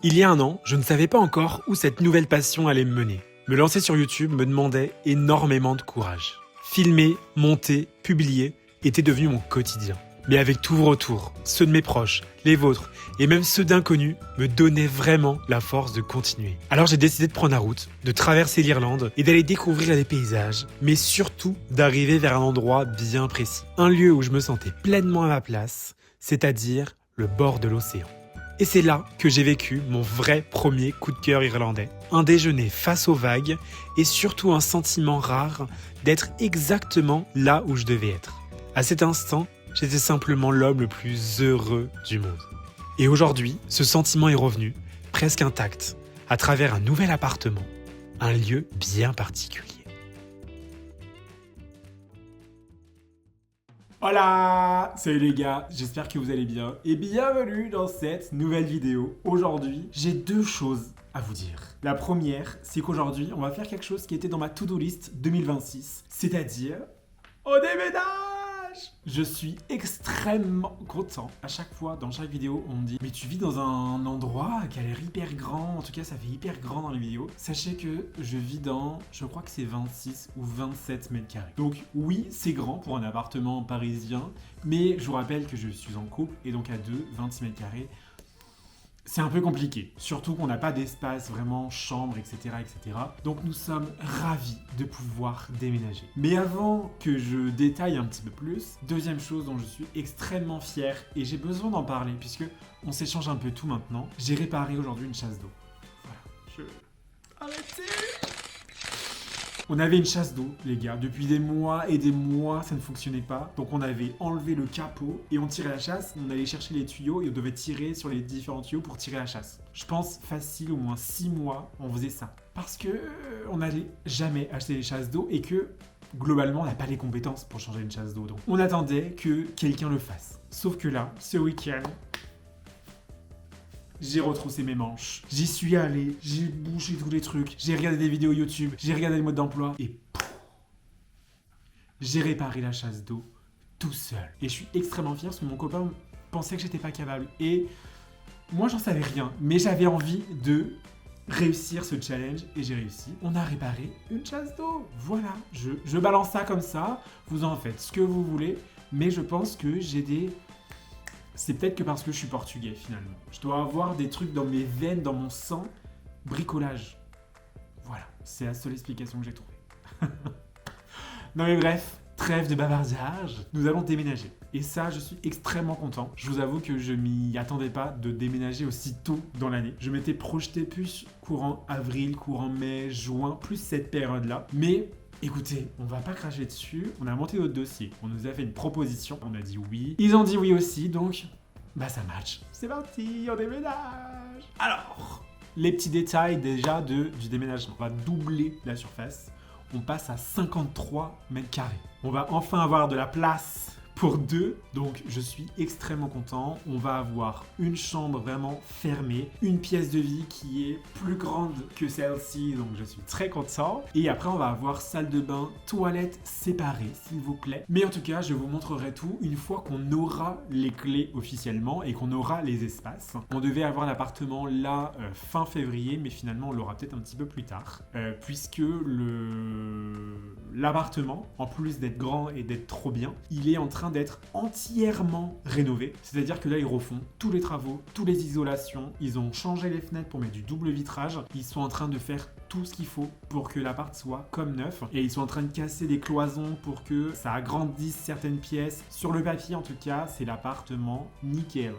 Il y a un an, je ne savais pas encore où cette nouvelle passion allait me mener. Me lancer sur YouTube me demandait énormément de courage. Filmer, monter, publier était devenu mon quotidien. Mais avec tous vos retours, ceux de mes proches, les vôtres et même ceux d'inconnus me donnaient vraiment la force de continuer. Alors j'ai décidé de prendre la route, de traverser l'Irlande et d'aller découvrir les paysages, mais surtout d'arriver vers un endroit bien précis. Un lieu où je me sentais pleinement à ma place, c'est-à-dire le bord de l'océan. Et c'est là que j'ai vécu mon vrai premier coup de cœur irlandais. Un déjeuner face aux vagues et surtout un sentiment rare d'être exactement là où je devais être. À cet instant, j'étais simplement l'homme le plus heureux du monde. Et aujourd'hui, ce sentiment est revenu, presque intact, à travers un nouvel appartement, un lieu bien particulier. Hola! Salut les gars, j'espère que vous allez bien et bienvenue dans cette nouvelle vidéo. Aujourd'hui, j'ai deux choses à vous dire. La première, c'est qu'aujourd'hui, on va faire quelque chose qui était dans ma to-do list 2026, c'est-à-dire au déménage! Je suis extrêmement content. À chaque fois, dans chaque vidéo, on me dit « Mais tu vis dans un endroit qui a l'air hyper grand. » En tout cas, ça fait hyper grand dans les vidéos. Sachez que je vis dans, je crois que c'est 26 ou 27 mètres carrés. Donc oui, c'est grand pour un appartement parisien. Mais je vous rappelle que je suis en couple et donc à deux, 26 mètres carrés. C'est un peu compliqué, surtout qu'on n'a pas d'espace vraiment chambre, etc., etc. Donc nous sommes ravis de pouvoir déménager. Mais avant que je détaille un petit peu plus, deuxième chose dont je suis extrêmement fier et j'ai besoin d'en parler puisque on s'échange un peu tout maintenant. J'ai réparé aujourd'hui une chasse d'eau. Voilà, Arrêtez! On avait une chasse d'eau, les gars. Depuis des mois et des mois, ça ne fonctionnait pas. Donc on avait enlevé le capot et on tirait la chasse. On allait chercher les tuyaux et on devait tirer sur les différents tuyaux pour tirer la chasse. Je pense facile, au moins 6 mois, on faisait ça. Parce que on n'allait jamais acheter des chasses d'eau et que globalement, on n'a pas les compétences pour changer une chasse d'eau. Donc on attendait que quelqu'un le fasse. Sauf que là, ce week-end, j'ai retroussé mes manches, j'y suis allé, j'ai bouché tous les trucs, j'ai regardé des vidéos YouTube, j'ai regardé le mode d'emploi et j'ai réparé la chasse d'eau tout seul. Et je suis extrêmement fier parce que mon copain pensait que j'étais pas capable. Et moi, j'en savais rien, mais j'avais envie de réussir ce challenge et j'ai réussi. On a réparé une chasse d'eau. Voilà, je balance ça comme ça, vous en faites ce que vous voulez, mais je pense que j'ai des... C'est peut-être que parce que je suis portugais finalement. Je dois avoir des trucs dans mes veines, dans mon sang. Bricolage. Voilà, c'est la seule explication que j'ai trouvée. Non mais bref, trêve de bavardage. Nous allons déménager. Et ça, je suis extrêmement content. Je vous avoue que je m'y attendais pas de déménager aussi tôt dans l'année. Je m'étais projeté plus courant avril, courant mai, juin, plus cette période-là. Mais... écoutez, on va pas cracher dessus, on a monté notre dossier, on nous a fait une proposition, on a dit oui, ils ont dit oui aussi, donc bah ça match. C'est parti, on déménage. Alors, les petits détails déjà du déménagement. On va doubler la surface, on passe à 53 mètres carrés. On va enfin avoir de la place pour deux, donc je suis extrêmement content. On va avoir une chambre vraiment fermée, une pièce de vie qui est plus grande que celle-ci, donc je suis très content. Et après on va avoir salle de bain, toilette séparée, s'il vous plaît. Mais en tout cas, je vous montrerai tout une fois qu'on aura les clés officiellement et qu'on aura les espaces. On devait avoir l'appartement là fin février, mais finalement on l'aura peut-être un petit peu plus tard, puisque l'appartement, en plus d'être grand et d'être trop bien, il est en train d'être entièrement rénové. C'est-à-dire que là, ils refont tous les travaux, toutes les isolations. Ils ont changé les fenêtres pour mettre du double vitrage. Ils sont en train de faire tout ce qu'il faut pour que l'appart soit comme neuf. Et ils sont en train de casser des cloisons pour que ça agrandisse certaines pièces. Sur le papier, en tout cas, c'est l'appartement nickel.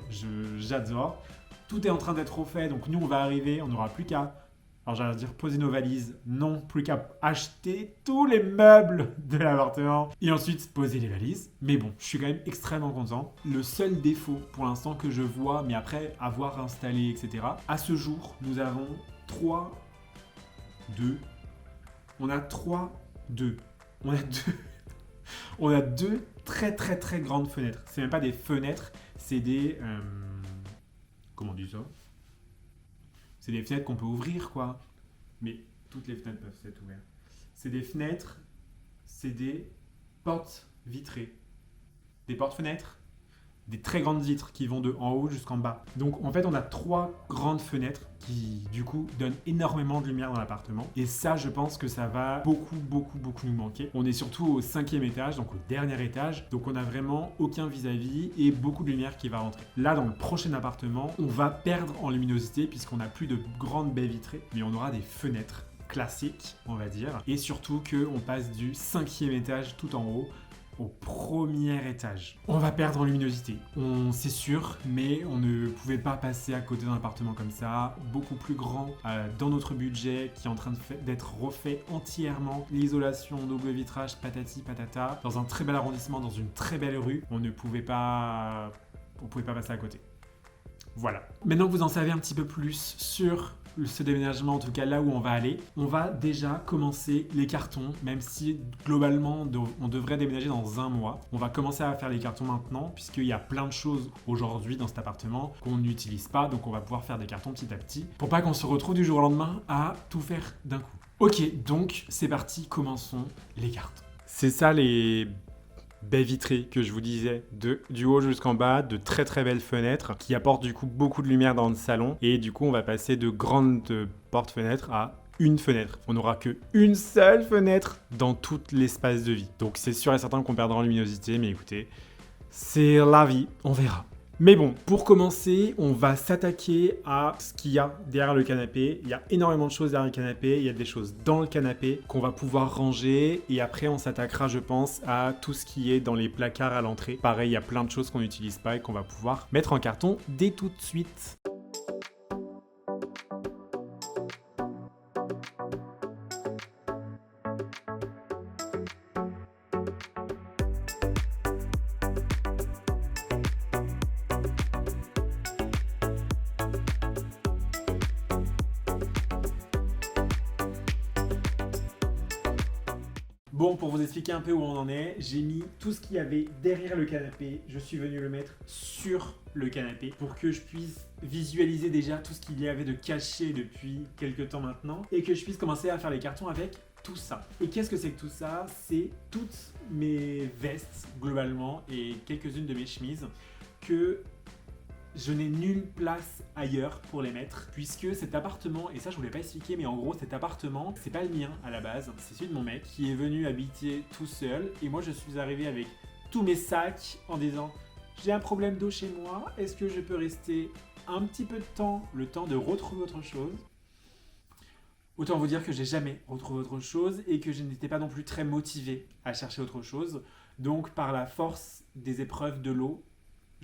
J'adore. Tout est en train d'être refait. Donc nous, on va arriver. On n'aura plus qu'à... alors j'allais dire poser nos valises, non, plus qu'à acheter tous les meubles de l'appartement et ensuite poser les valises. Mais bon, je suis quand même extrêmement content. Le seul défaut pour l'instant que je vois, mais après avoir installé, etc. À ce jour, nous avons 2. On a 3, 2. On a 2. On a 2 très très très grandes fenêtres. C'est même pas des fenêtres, c'est des... comment on dit ça ? C'est des fenêtres qu'on peut ouvrir, quoi. Mais toutes les fenêtres peuvent être ouvertes. C'est des fenêtres, c'est des portes vitrées. Des portes-fenêtres. des très grandes vitres qui vont de en haut jusqu'en bas. Donc en fait on a 3 grandes fenêtres qui du coup donnent énormément de lumière dans l'appartement. Et ça je pense que ça va beaucoup nous manquer. On est surtout au 5e étage, donc au dernier étage. Donc on a vraiment aucun vis-à-vis et beaucoup de lumière qui va rentrer. Là dans le prochain appartement, on va perdre en luminosité puisqu'on n'a plus de grandes baies vitrées, mais on aura des fenêtres classiques on va dire. Et surtout qu'on passe du 5e étage tout en haut au 1er étage. On va perdre en luminosité, c'est sûr, mais on ne pouvait pas passer à côté d'un appartement comme ça, beaucoup plus grand, dans notre budget, qui est en train d'être refait entièrement. L'isolation, double vitrage, patati patata, dans un très bel arrondissement, dans une très belle rue, on pouvait pas passer à côté. Voilà. Maintenant que vous en savez un petit peu plus sur ce déménagement, en tout cas là où on va aller, on va déjà commencer les cartons, même si globalement on devrait déménager dans 1 mois. On va commencer à faire les cartons maintenant, puisqu'il y a plein de choses aujourd'hui dans cet appartement qu'on n'utilise pas, donc on va pouvoir faire des cartons petit à petit, pour pas qu'on se retrouve du jour au lendemain à tout faire d'un coup. Ok, donc c'est parti, commençons les cartons. C'est ça les baies vitrées que je vous disais, du haut jusqu'en bas, de très très belles fenêtres qui apportent du coup beaucoup de lumière dans le salon, et du coup on va passer de grandes portes-fenêtres à une fenêtre. On n'aura qu'une seule fenêtre dans tout l'espace de vie. Donc c'est sûr et certain qu'on perdra en luminosité, mais écoutez, c'est la vie, on verra. Mais bon, pour commencer, on va s'attaquer à ce qu'il y a derrière le canapé. Il y a énormément de choses derrière le canapé, il y a des choses dans le canapé qu'on va pouvoir ranger, et après on s'attaquera, je pense, à tout ce qui est dans les placards à l'entrée. Pareil, il y a plein de choses qu'on n'utilise pas et qu'on va pouvoir mettre en carton dès tout de suite. Bon, pour vous expliquer un peu où on en est, j'ai mis tout ce qu'il y avait derrière le canapé. Je suis venu le mettre sur le canapé pour que je puisse visualiser déjà tout ce qu'il y avait de caché depuis quelques temps maintenant et que je puisse commencer à faire les cartons avec tout ça. Et qu'est-ce que c'est que tout ça? C'est toutes mes vestes globalement et quelques-unes de mes chemises que je n'ai nulle place ailleurs pour les mettre, puisque cet appartement, et ça je voulais pas expliquer, mais en gros cet appartement, c'est pas le mien à la base, c'est celui de mon mec qui est venu habiter tout seul, et moi je suis arrivé avec tous mes sacs en disant j'ai un problème d'eau chez moi, est-ce que je peux rester un petit peu de temps, le temps de retrouver autre chose? Autant vous dire que j'ai jamais retrouvé autre chose et que je n'étais pas non plus très motivé à chercher autre chose, donc par la force des épreuves de l'eau,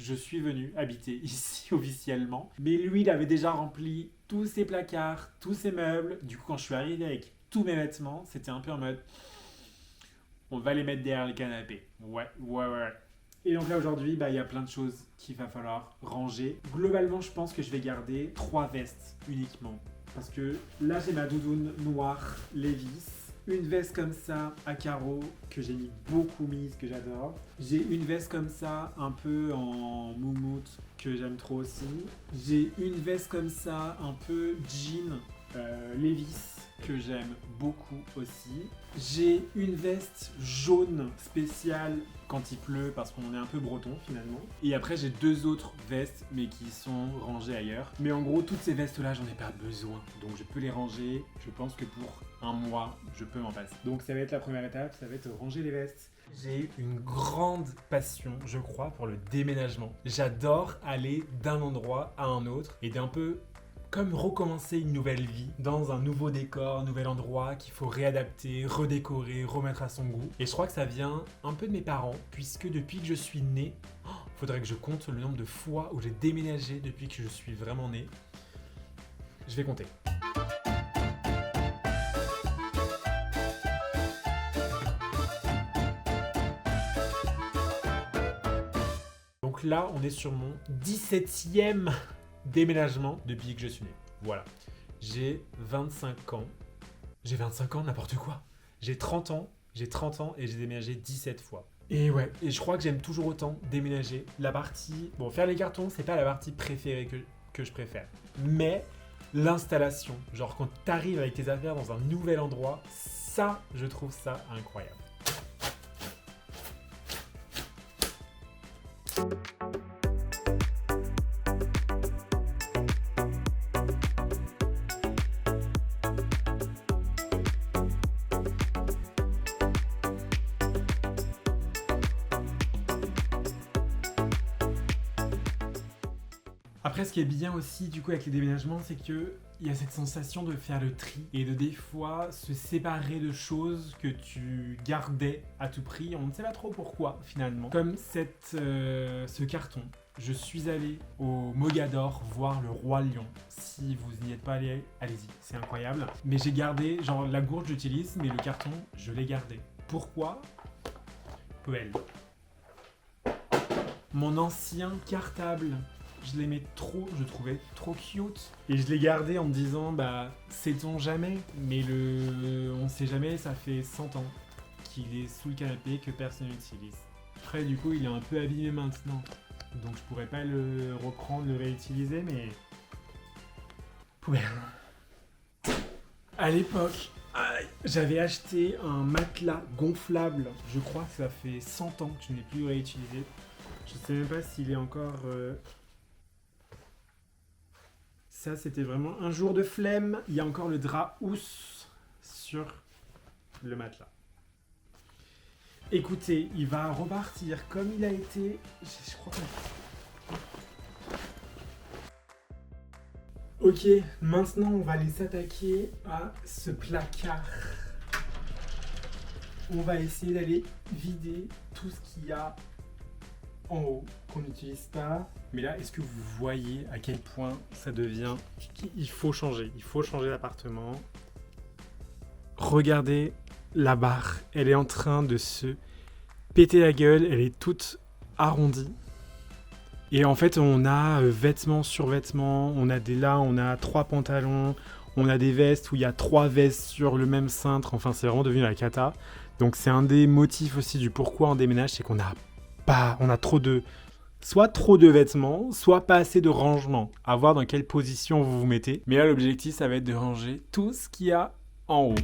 je suis venu habiter ici officiellement. Mais lui, il avait déjà rempli tous ses placards, tous ses meubles. Du coup, quand je suis arrivé avec tous mes vêtements, c'était un peu en mode on va les mettre derrière le canapé. Ouais. Et donc là, aujourd'hui, il y a plein de choses qu'il va falloir ranger. Globalement, je pense que je vais garder 3 vestes uniquement. Parce que là, j'ai ma doudoune noire Levi's. Une veste comme ça à carreaux que j'ai beaucoup mise, que j'adore. J'ai une veste comme ça un peu en moumoute que j'aime trop aussi. J'ai une veste comme ça un peu jean Levi's que j'aime beaucoup aussi. J'ai une veste jaune spéciale quand il pleut parce qu'on est un peu breton finalement. Et après j'ai 2 autres vestes mais qui sont rangées ailleurs. Mais en gros toutes ces vestes là j'en ai pas besoin. Donc je peux les ranger. Je pense que pour 1 mois je peux m'en passer. Donc ça va être la première étape, ça va être ranger les vestes. J'ai une grande passion, je crois, pour le déménagement. J'adore aller d'un endroit à un autre et d'un peu comme recommencer une nouvelle vie dans un nouveau décor, un nouvel endroit qu'il faut réadapter, redécorer, remettre à son goût. Et je crois que ça vient un peu de mes parents, puisque depuis que je suis né, faudrait que je compte le nombre de fois où j'ai déménagé depuis que je suis vraiment né. Je vais compter. Donc là, on est sur mon 17e déménagement depuis que je suis né. Voilà. J'ai 25 ans. J'ai 25 ans, n'importe quoi. J'ai 30 ans et j'ai déménagé 17 fois. Et ouais, et je crois que j'aime toujours autant déménager. La partie... Bon, faire les cartons, c'est pas la partie préférée que je préfère. Mais l'installation, genre quand t'arrives avec tes affaires dans un nouvel endroit, ça, je trouve ça incroyable. Après, ce qui est bien aussi du coup avec les déménagements, c'est que il y a cette sensation de faire le tri et de des fois se séparer de choses que tu gardais à tout prix. On ne sait pas trop pourquoi finalement. Comme ce carton. Je suis allé au Mogador voir le Roi Lion. Si vous n'y êtes pas allé, allez-y, c'est incroyable. Mais j'ai gardé, genre la gourde j'utilise, mais le carton, je l'ai gardé. Pourquoi ? Poêle. Mon ancien cartable. Je l'aimais trop, je trouvais trop cute. Et je l'ai gardé en me disant, bah, sait-on jamais. Mais on sait jamais, ça fait 100 ans qu'il est sous le canapé, que personne n'utilise. Après, du coup, il est un peu abîmé maintenant. Donc je pourrais pas le reprendre, le réutiliser, mais... poubelle. À l'époque, j'avais acheté un matelas gonflable. Je crois que ça fait 100 ans que je n'ai plus réutilisé. Je sais même pas s'il est encore... Ça, c'était vraiment un jour de flemme. Il y a encore le drap housse sur le matelas. Écoutez, il va repartir comme il a été. Je crois que... Ok, maintenant on va aller s'attaquer à ce placard. On va essayer d'aller vider tout ce qu'il y a en haut qu'on n'utilise pas. Mais là, est-ce que vous voyez à quel point ça devient... Il faut changer d'appartement. Regardez la barre, elle est en train de se péter la gueule, elle est toute arrondie. Et en fait, on a vêtements sur vêtements, on a 3 pantalons, on a des vestes où il y a 3 vestes sur le même cintre. Enfin, c'est vraiment devenu la cata. Donc c'est un des motifs aussi du pourquoi on déménage, c'est qu'on a trop de vêtements, soit pas assez de rangement. À voir dans quelle position vous vous mettez. Mais là, l'objectif, ça va être de ranger tout ce qu'il y a en haut.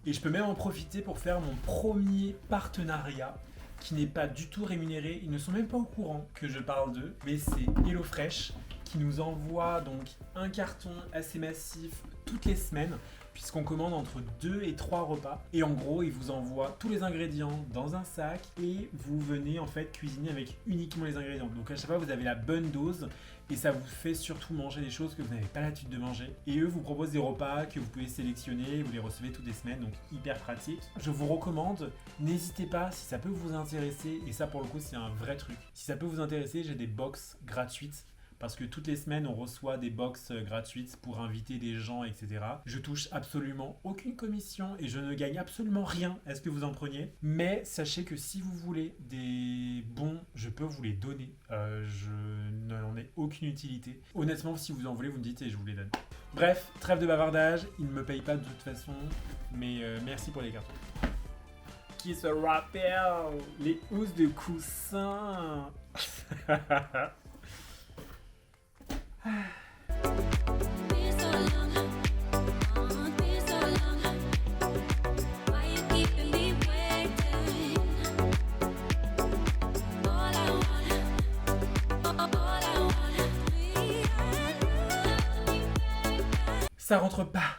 Et je peux même en profiter pour faire mon premier partenariat qui n'est pas du tout rémunéré. Ils ne sont même pas au courant que je parle d'eux. Mais c'est HelloFresh qui nous envoie donc un carton assez massif toutes les semaines puisqu'on commande entre 2 et 3 repas. Et en gros, ils vous envoient tous les ingrédients dans un sac et vous venez en fait cuisiner avec uniquement les ingrédients. Donc à chaque fois, vous avez la bonne dose et ça vous fait surtout manger des choses que vous n'avez pas l'habitude de manger. Et eux vous proposent des repas que vous pouvez sélectionner, vous les recevez toutes les semaines, donc hyper pratique. Je vous recommande, n'hésitez pas si ça peut vous intéresser, et ça pour le coup c'est un vrai truc. Si ça peut vous intéresser, j'ai des box gratuites. Parce que toutes les semaines, on reçoit des box gratuites pour inviter des gens, etc. Je touche absolument aucune commission et je ne gagne absolument rien à ce que vous en preniez. Mais sachez que si vous voulez des bons, je peux vous les donner. Je n'en ai aucune utilité. Honnêtement, si vous en voulez, vous me dites et je vous les donne. Bref, trêve de bavardage. Ils ne me payent pas de toute façon. Mais merci pour les cartons. Qui se rappelle les housses de coussin. Ça rentre pas.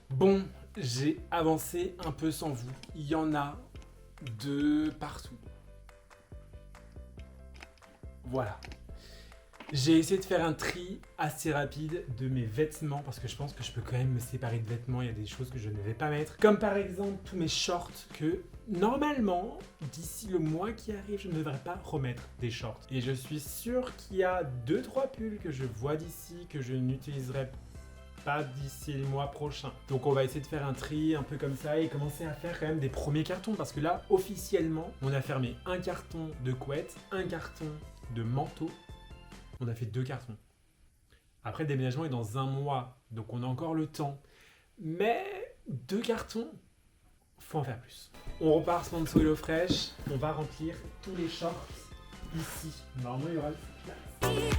Bon, j'ai avancé un peu sans vous. Il y en a de partout. Voilà. J'ai essayé de faire un tri assez rapide de mes vêtements parce que je pense que je peux quand même me séparer de vêtements. Il y a des choses que je ne vais pas mettre. Comme par exemple tous mes shorts que normalement, d'ici le mois qui arrive, je ne devrais pas remettre des shorts. Et je suis sûr qu'il y a 2-3 pulls que je vois d'ici que je n'utiliserai pas d'ici le mois prochain. Donc on va essayer de faire un tri un peu comme ça et commencer à faire quand même des premiers cartons parce que là, officiellement, on a fermé un carton de couette, un carton de manteau. On a fait 2 cartons. Après, le déménagement est dans 1 mois, donc on a encore le temps. Mais 2 cartons, faut en faire plus. On repart sponsor HelloFresh. On va remplir tous les shorts ici. Normalement, il y aura le place.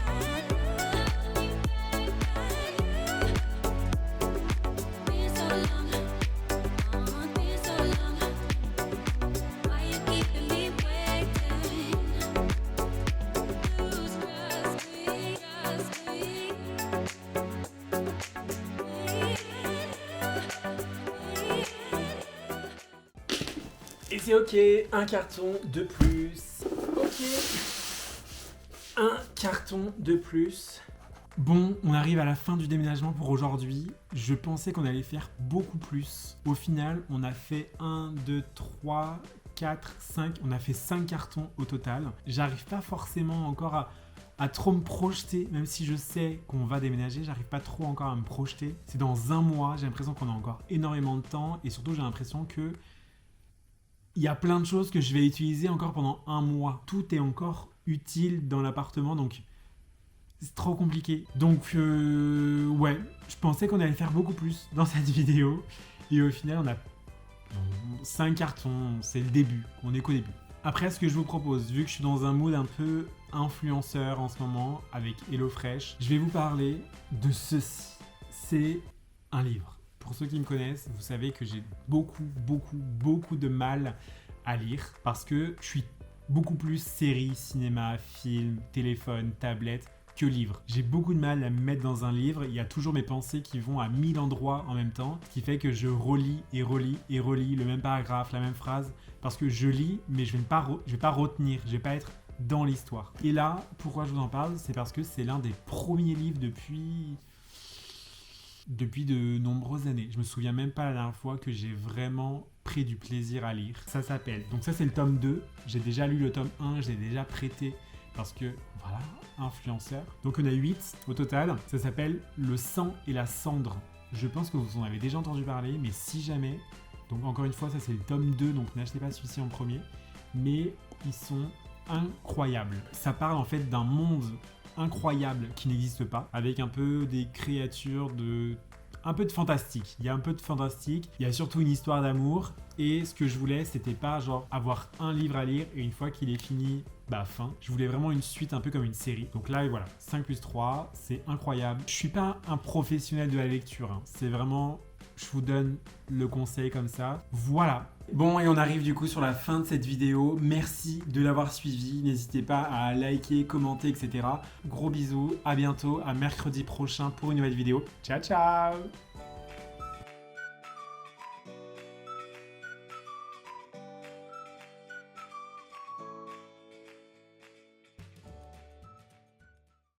Et c'est ok, un carton de plus. Ok. Un carton de plus. Bon, on arrive à la fin du déménagement pour aujourd'hui. Je pensais qu'on allait faire beaucoup plus. Au final, on a fait 1, 2, 3, 4, 5. On a fait 5 cartons au total. J'arrive pas forcément encore à trop me projeter, même si je sais qu'on va déménager, j'arrive pas trop encore à me projeter. C'est dans un mois, j'ai l'impression qu'on a encore énormément de temps et surtout j'ai l'impression que il y a plein de choses que je vais utiliser encore pendant un mois. Tout est encore utile dans l'appartement, donc c'est trop compliqué. Donc ouais, je pensais qu'on allait faire beaucoup plus dans cette vidéo et au final on a 5 cartons, c'est le début, on est qu'au début. Après, ce que je vous propose, vu que je suis dans un mood un peu influenceur en ce moment avec HelloFresh, je vais vous parler de ceci. C'est un livre. Pour ceux qui me connaissent, vous savez que j'ai beaucoup de mal à lire parce que je suis beaucoup plus série, cinéma, film, téléphone, tablette que livre. J'ai beaucoup de mal à me mettre dans un livre. Il y a toujours mes pensées qui vont à 1000 endroits en même temps, ce qui fait que je relis et relis et relis le même paragraphe, la même phrase, parce que je lis, mais je vais pas retenir, je vais pas être dans l'histoire. Et là, pourquoi je vous en parle, c'est parce que c'est l'un des premiers livres depuis de nombreuses années. Je me souviens même pas la dernière fois que j'ai vraiment pris du plaisir à lire. Ça s'appelle, donc ça c'est le tome 2, j'ai déjà lu le tome 1, je l'ai déjà prêté parce que, voilà, influenceur. Donc on a 8 au total, ça s'appelle Le sang et la cendre. Je pense que vous en avez déjà entendu parler, mais si jamais, donc encore une fois, ça c'est le tome 2, donc n'achetez pas celui-ci en premier, mais ils sont incroyables. Ça parle en fait d'un monde incroyable qui n'existe pas, avec un peu des créatures un peu de fantastique. Il y a un peu de fantastique, il y a surtout une histoire d'amour, et ce que je voulais, c'était pas genre avoir un livre à lire et une fois qu'il est fini, bah fin. Je voulais vraiment une suite un peu comme une série. Donc là, voilà, 5 plus 3, c'est incroyable. Je suis pas un professionnel de la lecture, hein. C'est vraiment, je vous donne le conseil comme ça. Voilà. Bon, et on arrive du coup sur la fin de cette vidéo. Merci de l'avoir suivi. N'hésitez pas à liker, commenter, etc. Gros bisous, à bientôt, à mercredi prochain pour une nouvelle vidéo. Ciao, ciao!